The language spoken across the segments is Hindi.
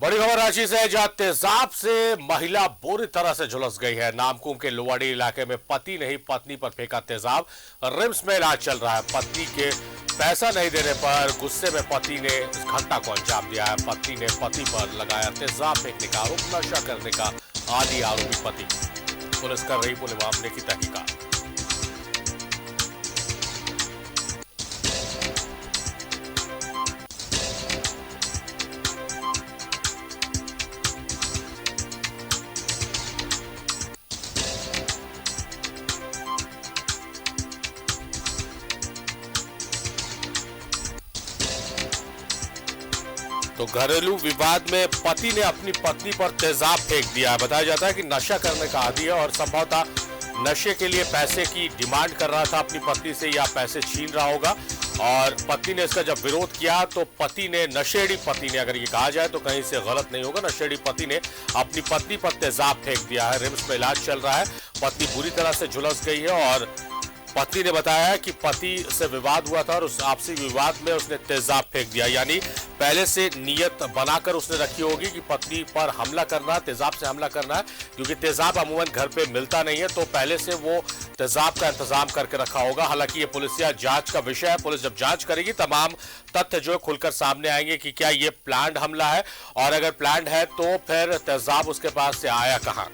बड़ी खबर रांची से है, जहां तेजाब से महिला बुरी तरह से झुलस गई है। नामकुम के लोवाड़ी इलाके में पति ने ही पत्नी पर फेंका तेजाब। रिम्स में इलाज चल रहा है। पत्नी के पैसा नहीं देने पर गुस्से में पति ने इस घटना को अंजाम दिया है। पत्नी ने पति पर लगाया तेजाब फेंकने का आरोप। नशा करने का आदि आरोपी पति। पुलिस कर रही पूरे मामले की तहकीकात। तो घरेलू विवाद में पति ने अपनी पत्नी पर तेजाब फेंक दिया है। बताया जाता है कि नशा करने का आदी है और संभवतः नशे के लिए पैसे की डिमांड कर रहा था अपनी पत्नी से, या पैसे छीन रहा होगा। और पत्नी ने इसका जब विरोध किया तो पति ने, नशेड़ी पति ने, अगर ये कहा जाए तो कहीं से गलत नहीं होगा, नशेड़ी पति ने अपनी पत्नी पर तेजाब फेंक दिया है। रिम्स में इलाज चल रहा है। पत्नी बुरी तरह से झुलस गई है और पत्नी ने बताया कि पति से विवाद हुआ था और उस आपसी विवाद में उसने तेजाब फेंक दिया। यानी पहले से नियत बनाकर उसने रखी होगी कि पत्नी पर हमला करना, तेजाब से हमला करना है, क्योंकि तेजाब अमूमन घर पे मिलता नहीं है, तो पहले से वो तेजाब का इंतजाम करके रखा होगा। हालांकि ये पुलिसिया जांच का विषय है। पुलिस जब जांच करेगी तमाम तथ्य जो खुलकर सामने आएंगे कि क्या ये प्लान्ड हमला है, और अगर प्लान्ड है तो फिर तेजाब उसके पास से आया कहां।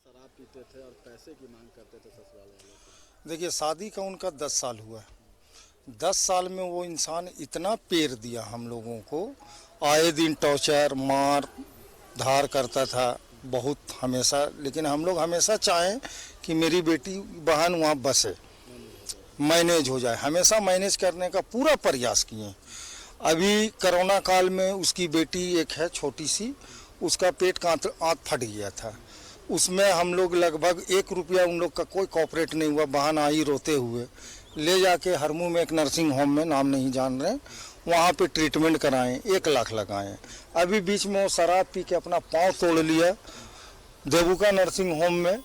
शराब पीते थे और पैसे की मांग करते थे ससुराल वालों से। देखिए, शादी का उनका 10 साल हुआ। 10 साल में वो इंसान इतना पेर दिया हम लोगों को, आए दिन टॉर्चर मार धार करता था बहुत हमेशा। लेकिन हम लोग हमेशा चाहें कि मेरी बेटी बहन वहाँ बसे, मैनेज हो जाए। हमेशा मैनेज करने का पूरा प्रयास किए। अभी कोरोना काल में उसकी बेटी एक है छोटी सी, उसका पेट का आंत फट गया था। उसमें हम लोग लगभग 1 रुपया उन लोग का कोई कॉपरेट नहीं हुआ। बहन आई रोते हुए, ले जाके हरमू में एक नर्सिंग होम में, नाम नहीं जान रहे, वहाँ पे ट्रीटमेंट कराएं, 1 लाख लगाएं। अभी बीच में वो शराब पी के अपना पाँव तोड़ लिया देवुका नर्सिंग होम में।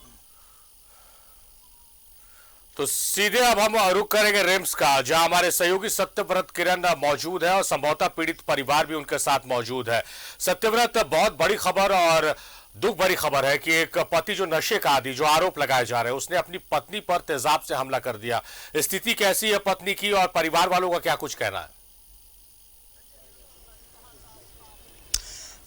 तो सीधे अब हम रुख करेंगे रिम्स का, जहां हमारे सहयोगी सत्यव्रत किरण मौजूद है और संभवतः पीड़ित परिवार भी उनके साथ मौजूद है। सत्यव्रत, बहुत बड़ी खबर और दुख भरी खबर है कि एक पति जो नशे का आदी, जो आरोप लगाए जा रहे हैं, उसने अपनी पत्नी पर तेजाब से हमला कर दिया। स्थिति कैसी है पत्नी की, और परिवार वालों का क्या कुछ कहना है?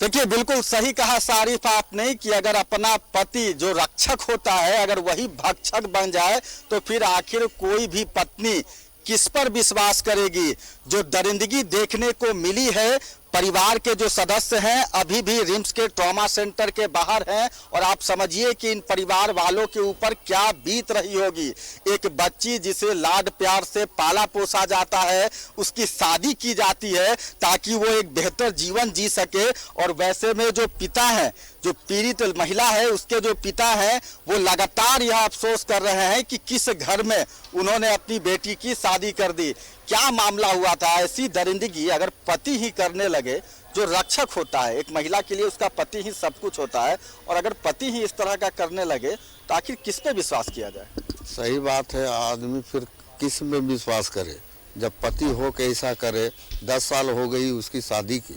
देखिए, बिल्कुल सही कहा सारिफ आपने कि अगर अपना पति जो रक्षक होता है, अगर वही भक्षक बन जाए तो फिर आखिर कोई भी पत्नी किस पर विश्वास करेगी। जो दरिंदगी देखने को मिली है, परिवार के जो सदस्य हैं अभी भी रिम्स के ट्रॉमा सेंटर के बाहर हैं, और आप समझिए कि इन परिवार वालों के ऊपर क्या बीत रही होगी। एक बच्ची जिसे लाड प्यार से पाला पोसा जाता है, उसकी शादी की जाती है ताकि वो एक बेहतर जीवन जी सके, और वैसे में जो पिता हैं, जो पीड़ित महिला है उसके जो पिता हैं, वो लगातार यह अफसोस कर रहे हैं कि किस घर में उन्होंने अपनी बेटी की शादी कर दी। क्या मामला हुआ था? ऐसी दरिंदगी अगर पति ही करने लगे, जो रक्षक होता है एक महिला के लिए, उसका पति ही सब कुछ होता है, और अगर पति ही इस तरह का करने लगे तो आखिर किस पे विश्वास किया जाए? सही बात है। आदमी फिर किस में विश्वास करे जब पति हो के ऐसा करे। 10 साल हो गई उसकी शादी की,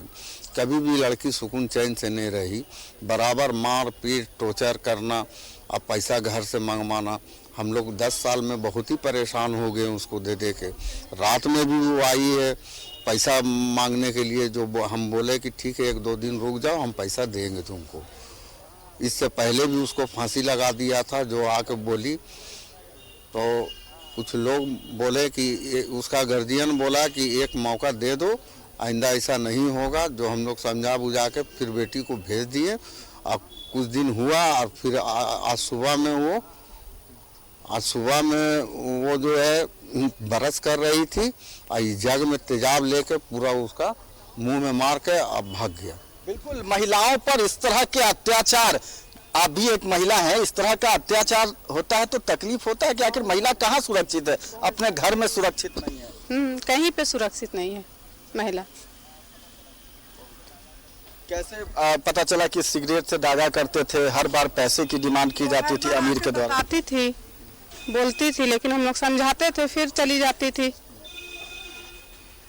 कभी भी लड़की सुकून चैन से नहीं रही। बराबर मार पीट टॉर्चर करना, अब पैसा घर से मंगवाना। हम लोग 10 साल में बहुत ही परेशान हो गए उसको दे दे के। रात में भी वो आई है पैसा मांगने के लिए, जो हम बोले कि ठीक है 1-2 दिन रुक जाओ, हम पैसा देंगे तुमको। इससे पहले भी उसको फांसी लगा दिया था। जो आके बोली तो कुछ लोग बोले कि उसका गार्जियन बोला कि एक मौका दे दो, आइंदा ऐसा नहीं होगा। जो हम लोग समझा बुझा के फिर बेटी को भेज दिए। अब कुछ दिन हुआ और फिर आज सुबह में वो जो है बरस कर रही थी, और जग में तेजाब लेके पूरा उसका मुंह में मार के अब भाग गया। बिल्कुल, महिलाओं पर इस तरह के अत्याचार, आप भी एक महिला है, इस तरह का अत्याचार होता है तो तकलीफ होता है कि आखिर महिला कहाँ सुरक्षित है? अपने घर में सुरक्षित नहीं है। कहीं पे सुरक्षित नहीं है महिला। कैसे पता चला कि सिगरेट से दागा करते थे, हर बार पैसे की डिमांड की जाती थी अमीर के द्वारा? आती थी, बोलती थी, लेकिन हम लोग समझाते थे, फिर चली जाती थी।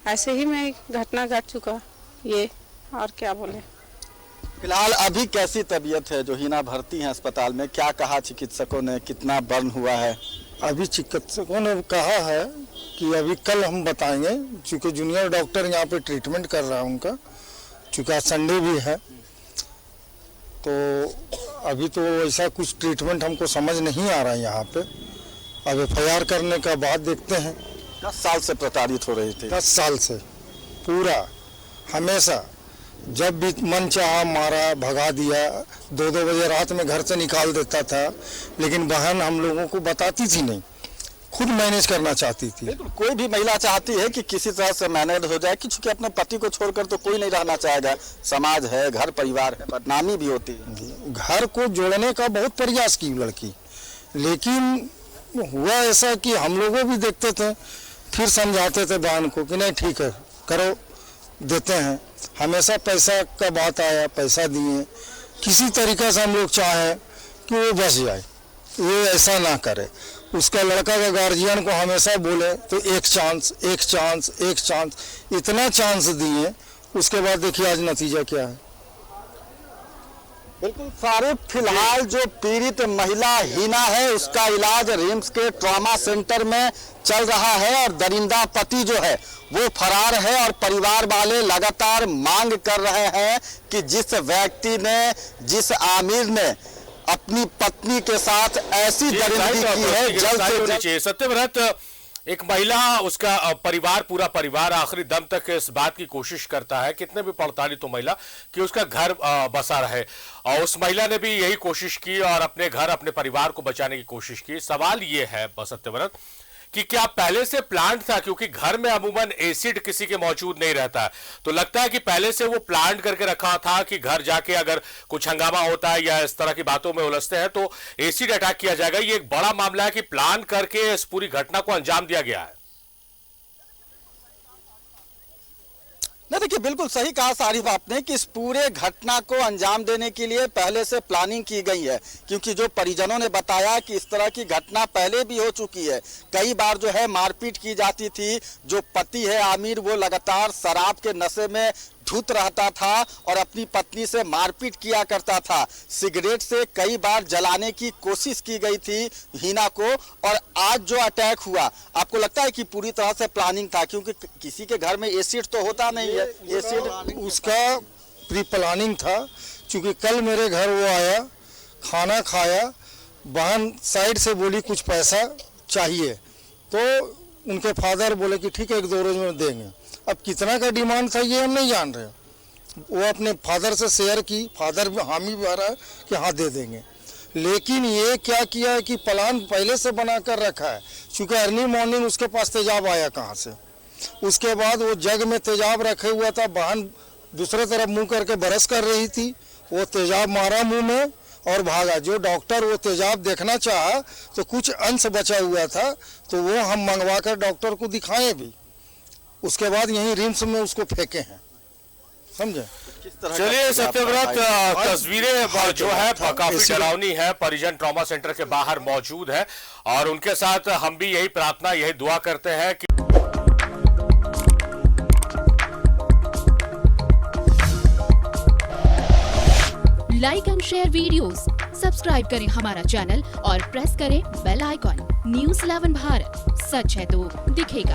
ऐसे ही मैं घटना घट चुका ये, और क्या बोले। फिलहाल अभी कैसी तबीयत है? जो हिना भर्ती है अस्पताल में, क्या कहा चिकित्सकों ने, कितना बर्न हुआ है? अभी चिकित्सकों ने कहा है कि अभी कल हम बताएंगे, क्योंकि जूनियर डॉक्टर यहाँ पे ट्रीटमेंट कर रहा है उनका, चूँकि आज संडे भी है, तो अभी तो ऐसा कुछ ट्रीटमेंट हमको समझ नहीं आ रहा है यहाँ पे। अब एफआईआर करने का बाद देखते हैं। 10 साल से प्रताड़ित हो रही थी। 10 साल से पूरा, हमेशा जब भी मन चाहा मारा, भगा दिया, 2-2 बजे रात में घर से निकाल देता था, लेकिन बहन हम लोगों को बताती थी नहीं, खुद मैनेज करना चाहती थी। बिल्कुल, कोई भी महिला चाहती है कि किसी तरह से मैनेज हो जाए, क्योंकि अपने पति को छोड़कर तो कोई नहीं रहना चाहेगा। समाज है, घर परिवार है, बदनामी भी होती है। घर को जोड़ने का बहुत प्रयास की लड़की, लेकिन हुआ ऐसा कि हम लोगों भी देखते थे, फिर समझाते थे बहन को कि नहीं ठीक है करो, देते हैं। हमेशा पैसा का बात आया, पैसा दिए, किसी तरीके से हम लोग चाहें कि वो बच जाए, ये ऐसा ना करे। उसका लड़का का गार्जियन को हमेशा बोले तो एक चांस, एक चांस, एक चांस, इतना चांस दिए, उसके बाद देखिए आज नतीजा क्या है। बिल्कुल फारूक, फिलहाल जो पीड़ित महिला हिना है, उसका इलाज रिम्स के ट्रॉमा सेंटर में चल रहा है और दरिंदा पति जो है वो फरार है। और परिवार वाले लगातार मांग कर रहे हैं कि जिस व्यक्ति ने, जिस आमिर ने अपनी पत्नी के साथ ऐसी दरिंदगी की है, जल्द से जल्द। सत्यव्रत, एक महिला, उसका परिवार, पूरा परिवार आखिरी दम तक इस बात की कोशिश करता है, कितने भी प्रताड़ित हो महिला, कि उसका घर बसा रहे, और उस महिला ने भी यही कोशिश की और अपने घर, अपने परिवार को बचाने की कोशिश की। सवाल ये है सत्यव्रत कि क्या पहले से प्लान था, क्योंकि घर में अमूमन एसिड किसी के मौजूद नहीं रहता है, तो लगता है कि पहले से वो प्लान करके रखा था कि घर जाके अगर कुछ हंगामा होता है या इस तरह की बातों में उलझते हैं तो एसिड अटैक किया जाएगा। ये एक बड़ा मामला है कि प्लान करके इस पूरी घटना को अंजाम दिया गया है। नहीं, देखिए बिल्कुल सही कहा सारिफ आपने कि इस पूरे घटना को अंजाम देने के लिए पहले से प्लानिंग की गई है, क्योंकि जो परिजनों ने बताया कि इस तरह की घटना पहले भी हो चुकी है। कई बार जो है मारपीट की जाती थी। जो पति है आमिर, वो लगातार शराब के नशे में धुत रहता था और अपनी पत्नी से मारपीट किया करता था। सिगरेट से कई बार जलाने की कोशिश की गई थी हिना को, और आज जो अटैक हुआ, आपको लगता है कि पूरी तरह से प्लानिंग था? क्योंकि किसी के घर में एसिड तो होता नहीं है, एसिड उसका प्री प्लानिंग था। क्योंकि कल मेरे घर वो आया, खाना खाया, बहन साइड से बोली कुछ पैसा चाहिए, तो उनके फादर बोले कि ठीक है 1-2 रोज में देंगे। अब कितना का डिमांड था ये हम नहीं जान रहे। वो अपने फादर से शेयर की, फादर भी हामी भी आ रहा है कि हाँ दे देंगे। लेकिन ये क्या किया है कि प्लान पहले से बना कर रखा है। चूँकि अर्ली मॉर्निंग उसके पास तेजाब आया कहाँ से, उसके बाद वो जग में तेजाब रखे हुआ था, बहन दूसरे तरफ मुँह करके बरस कर रही थी, वो तेजाब मारा मुँह में और भागा। जो डॉक्टर वो तेजाब देखना चाहा तो कुछ अंश बचा हुआ था, तो वो हम मंगवा कर डॉक्टर को दिखाएं भी, उसके बाद यहीं रिम्स में उसको फेंके हैं, समझे। चलिए सत्यव्रत, तस्वीरें जो है काफी डरावनी है, परिजन ट्रॉमा सेंटर के बाहर मौजूद है और उनके साथ हम भी यही प्रार्थना, यही दुआ करते हैं कि like and share videos, subscribe करें हमारा चैनल और प्रेस करें बेल आइकॉन। न्यूज़ 11 भारत, सच है तो दिखेगा।